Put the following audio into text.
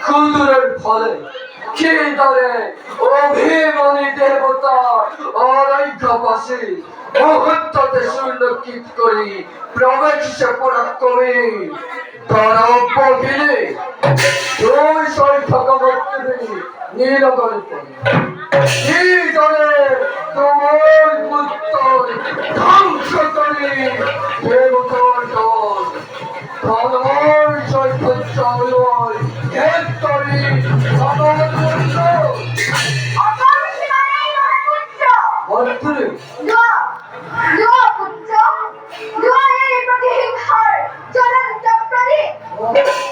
কুদুরের ফলে কি দরে অভিমানী দেবতা অরাইকাবাসী মুহূর্ততে সুলক্ষিত করি প্রবেশে পরাক্রমে দরবহিনে দুই সংখ্যকবর্তী নীলগরে পড়ে কি দরে তোমার পুত্র ধ্বংস করি দেবতার দল ধনময় সৈকত চলয় হেত্তরি সমাজপুত্র মন্ত্রী পুত্র এই প্রতিহিংসার জ্বলন্ত প্রদীপ